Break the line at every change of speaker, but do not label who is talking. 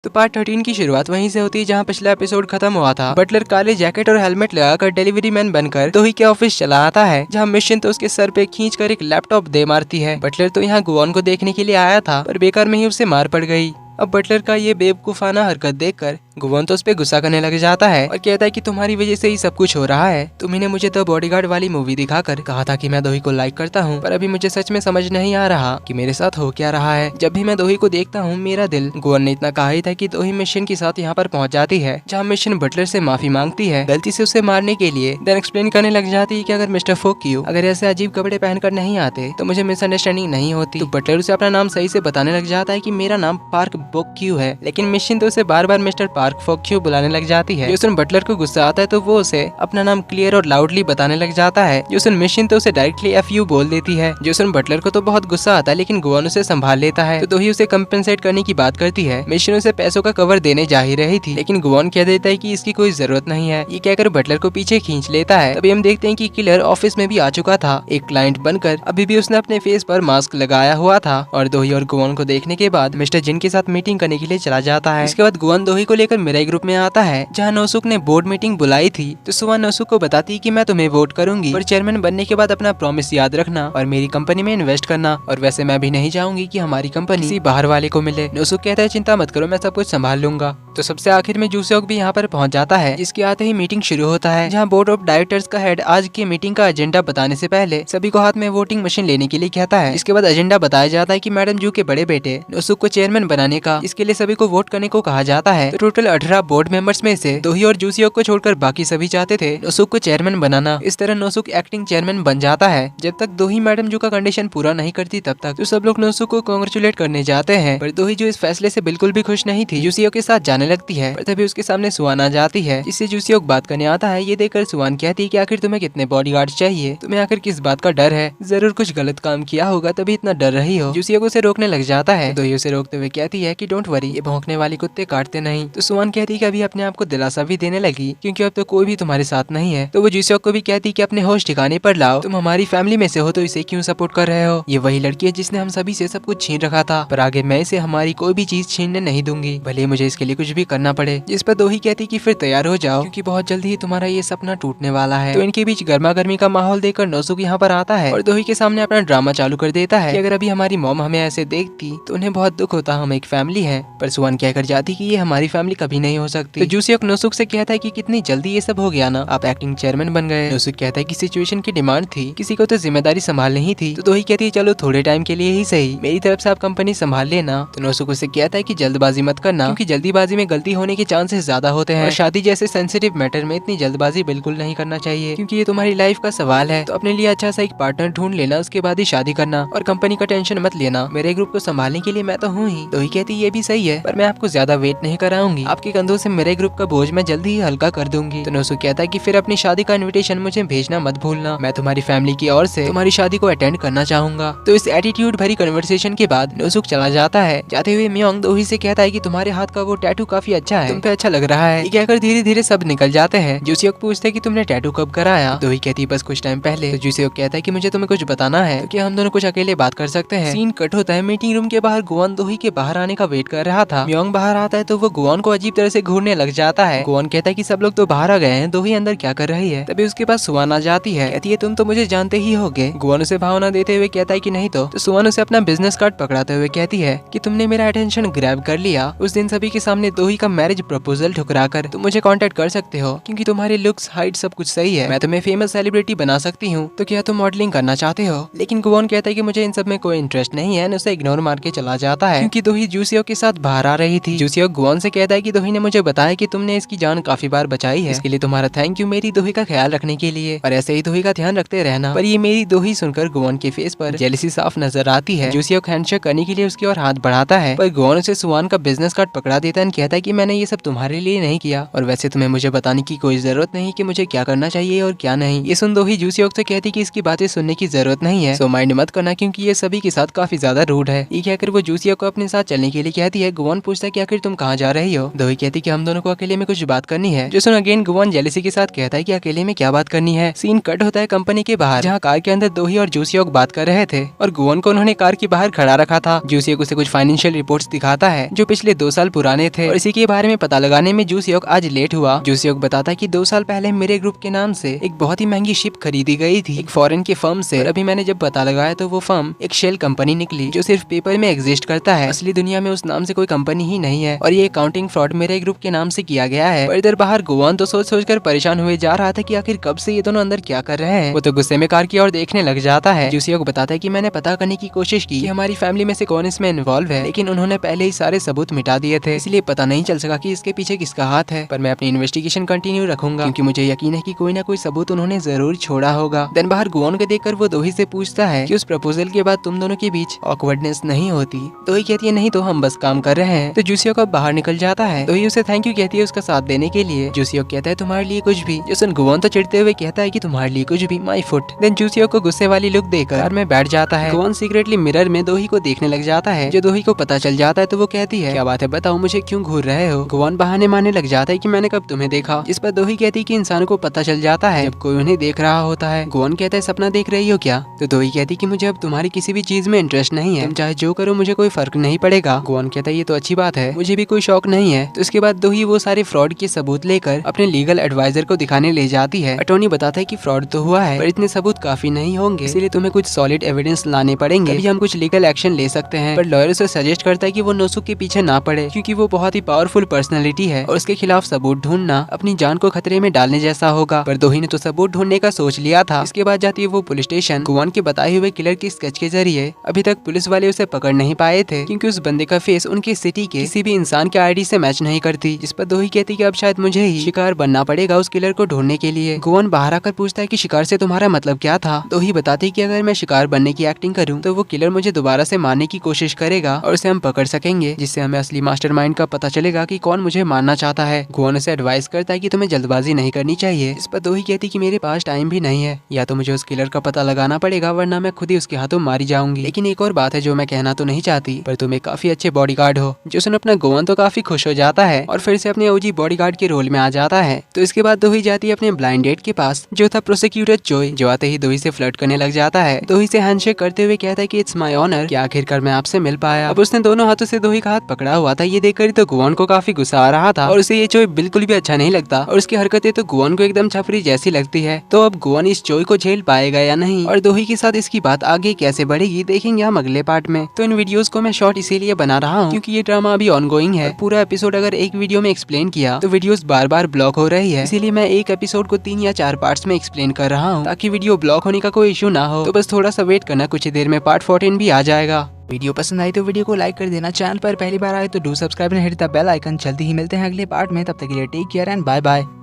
तो पार्ट 13 की शुरुआत वहीं से होती है जहां पिछला एपिसोड खत्म हुआ था। बटलर काले जैकेट और हेलमेट लगाकर डिलीवरी मैन बनकर दोही के ऑफिस चला आता है, जहां मिशन तो उसके सर पे खींचकर एक लैपटॉप दे मारती है। बटलर तो यहाँ गुआन को देखने के लिए आया था, पर बेकार में ही उसे मार पड़ गई। अब बटलर का ये बेवकूफाना हरकत देखकर गुआन तो उस पे गुस्सा करने लग जाता है और कहता है कि तुम्हारी वजह से ही सब कुछ हो रहा है। तुमने मुझे द बॉडीगार्ड वाली मूवी दिखाकर कहा था कि मैं दोही को लाइक करता हूँ, पर अभी मुझे सच में समझ नहीं आ रहा कि मेरे साथ हो क्या रहा है। जब भी मैं दोही को देखता हूँ मेरा दिल, गुआन ने इतना कहा ही था कि दोही मिशन के साथ यहाँ पर पहुँच जाती है, जहाँ मिशन बटलर से माफी मांगती है गलती से उसे मारने के लिए। देन एक्सप्लेन करने लग जाती है कि अगर मिस्टर फोक्यू अगर ऐसे अजीब कपड़े पहनकर नहीं आते तो मुझे मिसअंडरस्टैंडिंग नहीं होती। तो बटलर उसे अपना नाम सही से बताने लग जाता है कि मेरा नाम पार्क फोक्यू है, लेकिन मिशन तो उसे बार बार मिस्टर पार्क फोक्यू बुलाने लग जाती है। जो बटलर को गुस्सा आता है तो वो उसे अपना नाम क्लियर और लाउडली बताने लग जाता है। जो मिशन तो उसे डायरेक्टली FU बोल देती है। जो बटलर को तो बहुत गुस्सा आता है, लेकिन गुआन उसे संभाल लेता है। तो दोही उसे कंपेंसेट करने की बात करती है। मिशन उसे पैसों का कवर देने जा ही रही थी, लेकिन गुआन कह देता है कि इसकी कोई जरूरत नहीं है। ये कहकर बटलर को पीछे खींच लेता है। तभी हम देखते हैं कि किलर ऑफिस में भी आ चुका था, एक क्लाइंट बनकर। अभी भी उसने अपने फेस पर मास्क लगाया हुआ था और दोही और गुआन को देखने के बाद मिस्टर जिन के साथ मीटिंग करने के लिए चला जाता है। इसके बाद गुआन दोही को लेकर मिराई ग्रुप में आता है, जहाँ नोसुक ने बोर्ड मीटिंग बुलाई थी। तो सुवा नोसुक को बताती कि मैं तुम्हें वोट करूंगी, पर चेयरमैन बनने के बाद अपना प्रॉमिस याद रखना और मेरी कंपनी में इन्वेस्ट करना। और वैसे मैं भी नहीं चाहूंगी कि हमारी कंपनी किसी बाहर वाले को मिले। नोसुक कहता है चिंता मत करो, मैं सब कुछ संभाल लूंगा। तो सबसे आखिर में जूसेओक भी यहाँ पर पहुँच जाता है, जिसके आते ही मीटिंग शुरू होता है, जहाँ बोर्ड ऑफ डायरेक्टर्स का हेड आज की मीटिंग का एजेंडा बताने से पहले सभी को हाथ में वोटिंग मशीन लेने के लिए कहता है। इसके बाद एजेंडा बताया जाता है कि मैडम जू के बड़े बेटे नोसुक को चेयरमैन बनाने का, इसके लिए सभी को वोट करने को कहा जाता है। तो टोटल 18 बोर्ड मेंबर्स में से दोही और जूसेओक को छोड़कर बाकी सभी चाहते थे नोसुक को चेयरमैन बनाना। इस तरह नोसुक एक्टिंग चेयरमैन बन जाता है। जब तक दोही मैडम जू का कंडीशन पूरा नहीं करती तब तक तो सब लोग नोसुक को कांग्रेचुलेट करने जाते हैं, पर दोही जो इस फैसले से बिल्कुल भी खुश नहीं थी, जूसेओक के साथ जाने लगती है। पर तभी उसके सामने सुआन आ जाती है, जिससे जूसेओक बात करने आता है। ये देखकर सुआन कहती है कि आखिर तुम्हें कितने बॉडीगार्ड्स चाहिए, तुम्हें आखिर किस बात का डर है, जरूर कुछ गलत काम किया होगा तभी इतना डर रही हो। जूसेओक उसे रोकने लग जाता है। दोही उसे रोकते हुए कहती है कि डोंट वरी, ये भौंकने वाले कुत्ते काटते नहीं। तो सुआन कहती है कि अभी अपने आप को दिलासा भी देने लगी, क्योंकि अब तो कोई भी तुम्हारे साथ नहीं है। तो वो जूसेओक को भी कहती कि अपने होश ठिकाने पर लाओ, तुम हमारी फैमिली में से हो तो इसे क्यों सपोर्ट कर रहे हो। ये वही लड़की है जिसने हम सभी से सब कुछ छीन रखा था, पर आगे मैं इसे हमारी कोई भी चीज छीनने नहीं दूंगी, भले मुझे इसके लिए कुछ भी करना पड़े। जिस पर दोही कहती कि फिर तैयार हो जाओ, क्योंकि बहुत जल्दी ही तुम्हारा ये सपना टूटने वाला है। तो इनके बीच गर्मा गर्मी का माहौल देखकर नोसुक यहाँ पर आता है और दोही के सामने अपना ड्रामा चालू कर देता है कि अगर अभी हमारी मॉम हमें ऐसे देखती तो उन्हें बहुत दुख होता, हम एक फैमिली है। पर सुआन कहकर जाती कि ये हमारी फैमिली कभी नहीं हो सकती। तो जूसेओक नोसुक से कहता है कि कितनी जल्दी ये सब हो गया ना, आप एक्टिंग चेयरमैन बन गए। नोसुक कहता है कि सिचुएशन की डिमांड थी, किसी को तो जिम्मेदारी संभालनी ही थी। तो दोही कहती है चलो थोड़े टाइम के लिए ही सही, मेरी तरफ से आप कंपनी संभाल लेना। तो नोसुक उसे कहता है कि जल्दबाजी मत करना, क्योंकि जल्दीबाजी में गलती होने के चांसेस ज्यादा होते हैं। और शादी जैसे सेंसिटिव मैटर में इतनी जल्दबाजी बिल्कुल नहीं करना चाहिए, क्योंकि ये तुम्हारी लाइफ का सवाल है। तो अपने लिए अच्छा सा एक पार्टनर ढूंढ लेना, उसके बाद ही शादी करना, और कंपनी का टेंशन मत लेना, मेरे ग्रुप को संभालने के लिए मैं तो हूँ ही। दोही कहती ये भी सही है, पर मैं आपको ज्यादा वेट नहीं कराऊंगी, आपके कंधों से मेरे ग्रुप का बोझ मैं जल्दी ही हल्का कर दूंगी। तो नोसुक कहता है कि फिर अपनी शादी का इन्विटेशन मुझे भेजना मत भूलना, मैं तुम्हारी फैमिली की ओर से तुम्हारी शादी को अटेंड करना चाहूंगा। तो इस एटीट्यूड भरी कन्वर्सेशन के बाद नोसुक चला जाता है। जाते हुए म्योंग दोही से कहता है कि तुम्हारे हाथ का वो टैटू काफी अच्छा है, तुम पे अच्छा लग रहा है। ये कहकर धीरे धीरे सब निकल जाते हैं। जूसेओक पूछता है कि तुमने टैटू कब कराया। दोही कहती है बस कुछ टाइम पहले। तो जूसेओक कहता है कि मुझे तुम्हें कुछ बताना है, क्योंकि हम दोनों कुछ अकेले बात कर सकते हैं। सीन कट होता है। मीटिंग रूम के बाहर गुआन दोही के बाहर आने का वेट कर रहा था। म्योंग बाहर आता है तो वो गुआन को अजीब तरह से घूरने लग जाता है। गुआन कहता है कि सब लोग तो बाहर आ गए हैं, दोही अंदर क्या कर रही है। तभी उसके पास सुआन आ जाती है, कहती है तुम तो मुझे जानते ही होगे। गुआन उसे भावना देते हुए कहता है कि नहीं तो सुआन उसे अपना बिजनेस कार्ड पकड़ाते हुए कहती है कि तुमने मेरा अटेंशन ग्रैब कर लिया। उस दिन सभी के सामने दोही का मैरिज प्रपोजल ठुकरा कर तुम मुझे कांटेक्ट कर सकते हो, क्योंकि तुम्हारे लुक्स, हाइट सब कुछ सही है। मैं तुम्हें फेमस सेलिब्रिटी बना सकती हूँ, तो क्या तुम मॉडलिंग करना चाहते हो। लेकिन गुआन कहता है कि मुझे इन सब में कोई इंटरेस्ट नहीं है, उसे इग्नोर मार के चला जाता है, क्योंकि दोही जूसेओक के साथ बाहर आ रही थी। जूसेओक गुआन से कहता है कि दोही ने मुझे बताया कि तुमने इसकी जान काफी बार बचाई है, इसके लिए तुम्हारा थैंक यू मेरी दोही का ख्याल रखने के लिए, और ऐसे ही दोही का ध्यान रखते रहना। पर ये मेरी दोही सुनकर गुआन के फेस पर जेलसी साफ नजर आती है। जूसेओक हैंडशेक करने के लिए उसकी ओर हाथ बढ़ाता है, पर गुआन उसे सुआन का बिजनेस कार्ड पकड़ा देता है, कहता कहता है कि मैंने ये सब तुम्हारे लिए नहीं किया और वैसे तुम्हें मुझे बताने की कोई जरूरत नहीं कि मुझे क्या करना चाहिए और क्या नहीं। ये सुन दोही जूसियोक से कहती कि इसकी बातें सुनने की जरूरत नहीं है, सो माइंड मत करना क्योंकि ये सभी के साथ काफी ज्यादा रूड है। ये कहकर वो जूसियोक को अपने साथ चलने के लिए कहती है। गुवॉन पूछता है कि आखिर तुम कहाँ जा रही हो। दोही कहती कि हम दोनों को अकेले में कुछ बात करनी है। जो सुन अगेन गुवॉन जेलसी के साथ कहता है कि अकेले में क्या बात करनी है। सीन कट होता है कंपनी के बाहर जहाँ कार के अंदर दोही और जूसियोक बात कर रहे थे और गुवॉन को उन्होंने कार के बाहर खड़ा रखा था। जूसियोक उसे कुछ फाइनेंशियल रिपोर्ट्स दिखाता है जो पिछले 2 साल पुराने थे और इसी के बारे में पता लगाने में जूसियोक आज लेट हुआ। जूसियोक बताता है कि 2 साल पहले मेरे ग्रुप के नाम से एक बहुत ही महंगी शिप खरीदी गई थी एक फॉरेन के फर्म से। और अभी मैंने जब पता लगाया तो वो फर्म एक शेल कंपनी निकली जो सिर्फ पेपर में एग्जिस्ट करता है। असली दुनिया में उस नाम से कोई कंपनी ही नहीं है और ये अकाउंटिंग फ्रॉड मेरे ग्रुप के नाम से किया गया है। और इधर बाहर गुवॉन तो सोच सोच कर परेशान हुए जा रहा था कि आखिर कब से ये दोनों अंदर क्या कर रहे हैं। वो तो गुस्से में कार की ओर देखने लग जाता है। जूसियोक बताता है कि मैंने पता करने की कोशिश की कि हमारी फैमिली में से कौन इसमें इन्वॉल्व है, लेकिन उन्होंने पहले ही सारे सबूत मिटा दिए थे, इसलिए पता नहीं चल सका कि इसके पीछे किसका हाथ है। पर मैं अपनी इन्वेस्टिगेशन कंटिन्यू रखूंगा क्योंकि मुझे यकीन है कि कोई ना कोई सबूत उन्होंने जरूर छोड़ा होगा। देन बाहर गुवॉन को देखकर वो दोही से पूछता है कि उस प्रपोजल के बाद तुम दोनों के बीच ऑकवर्डनेस नहीं होती। दोही कहती है नहीं तो हम बस काम कर रहे हैं। तो जूसियोक अब बाहर निकल जाता है। दोही उसे थैंक यू कहती है उसका साथ देने के लिए। जूसियोक कहता है तुम्हारे लिए कुछ भी। जो सुन गुवॉन तो चिढ़ते हुए कहता है कि तुम्हारे लिए कुछ भी, माय फुट। देन जूसियोक को गुस्से वाली लुक देकर कार में बैठ जाता है। गुवॉन सीक्रेटली मिरर में दोही को देखने लग जाता है। जो दोही को पता चल जाता है तो वो कहती है क्या बात है, बताओ मुझे क्यों घूर रहे हो। गुवॉन बहाने मारने लग जाता है कि मैंने कब तुम्हें देखा, जिस पर दोही कहती है कि इंसानों को पता चल जाता है जब कोई उन्हें देख रहा होता है। गुवॉन कहता है सपना देख रही हो क्या। तो दोही कहती कि मुझे अब तुम्हारी किसी भी चीज में इंटरेस्ट नहीं है, तुम चाहे जो करो मुझे कोई फर्क नहीं पड़ेगा। गुवॉन कहता है ये तो अच्छी बात है, मुझे भी कोई शौक नहीं है। तो इसके बाद दोही वो सारे फ्रॉड के सबूत लेकर अपने लीगल एडवाइजर को दिखाने ले जाती है। अटॉर्नी बताता है कि फ्रॉड तो हुआ है पर इतने सबूत काफी नहीं होंगे, इसलिए तुम्हें कुछ सॉलिड एविडेंस लाने पड़ेंगे, तभी हम कुछ लीगल एक्शन ले सकते हैं। पर लॉयर उसे सजेस्ट करता है कि वो नोसुक के पीछे ना पड़े क्योंकि वो बहुत ही पावरफुल पर्सनैलिटी है और उसके खिलाफ सबूत ढूंढना अपनी जान को खतरे में डालने जैसा होगा। पर दोही ने तो सबूत ढूंढने का सोच लिया था। इसके बाद जाती है वो पुलिस स्टेशन। गुवॉन के बताए हुए किलर की स्केच के जरिए अभी तक पुलिस वाले उसे पकड़ नहीं पाए थे क्योंकि उस बंदे का फेस उनकी सिटी के किसी भी इंसान के आईडी से मैच नहीं करती, जिस पर दोही कहती कि अब शायद मुझे ही शिकार बनना पड़ेगा उस किलर को ढूंढने के लिए। गुवॉन बाहर आकर पूछता है कि शिकार से तुम्हारा मतलब क्या था। दोही बताती है कि अगर मैं शिकार बनने की एक्टिंग करूं तो वो किलर मुझे दोबारा से मारने की कोशिश करेगा और उसे हम पकड़ सकेंगे, जिससे हमें असली मास्टरमाइंड का पता चलेगा कि कौन मुझे मारना चाहता है। गुवॉन उसे एडवाइस करता है कि तुम्हें जल्दबाजी नहीं करनी चाहिए। इस पर दोही कहती कि मेरे पास टाइम भी नहीं है, या तो मुझे उस किलर का पता लगाना पड़ेगा वरना मैं खुद ही उसके हाथों मारी जाऊंगी। लेकिन एक और बात है जो मैं कहना तो नहीं चाहती, पर तुम एक काफी अच्छे बॉडीगार्ड हो। जो सुन अपना गुवॉन तो काफी खुश हो जाता है और फिर से अपने ओजी बॉडीगार्ड के रोल में आ जाता है। तो इसके बाद दोही जाती है अपने ब्लाइंड डेट के पास जो था प्रोसिक्यूटर जोय, जो आते ही दोही से फ्लर्ट करने लग जाता है। दोही से हैंडशेक करते हुए कहता है कि इट्स माय ऑनर कि आखिरकार मैं आपसे मिल पाया। अब उसने दोनों हाथों से दोही का हाथ पकड़ा हुआ था। ये देखकर तो गुवॉन को काफी गुस्सा आ रहा था और उसे ये चोय बिल्कुल भी अच्छा नहीं लगता और उसकी हरकतें तो गुवॉन को एकदम छपरी जैसी लगती है। तो अब गुवॉन इस चोय को झेल पाएगा या नहीं और दोही के साथ इसकी बात आगे कैसे बढ़ेगी देखेंगे हम अगले पार्ट में। तो इन वीडियोस को मैं शॉर्ट इसीलिए बना रहा हूँ क्योंकि ये ड्रामा अभी ऑनगोइंग है। पूरा एपिसोड अगर एक वीडियो में एक्सप्लेन किया तो वीडियोस बार बार ब्लॉक हो रही है, इसीलिए मैं एक एपिसोड को 3 या 4 पार्ट्स में एक्सप्लेन कर रहा हूँ ताकि वीडियो ब्लॉक होने का कोई इशू ना हो। तो बस थोड़ा सा वेट करना, कुछ ही देर में पार्ट 14 भी आ जाएगा। वीडियो पसंद आई तो वीडियो को लाइक कर देना, चैनल पर पहली बार आए तो do subscribe and hit the bell icon. जल्दी ही मिलते हैं अगले पार्ट में, तब तक के लिए take care and bye bye.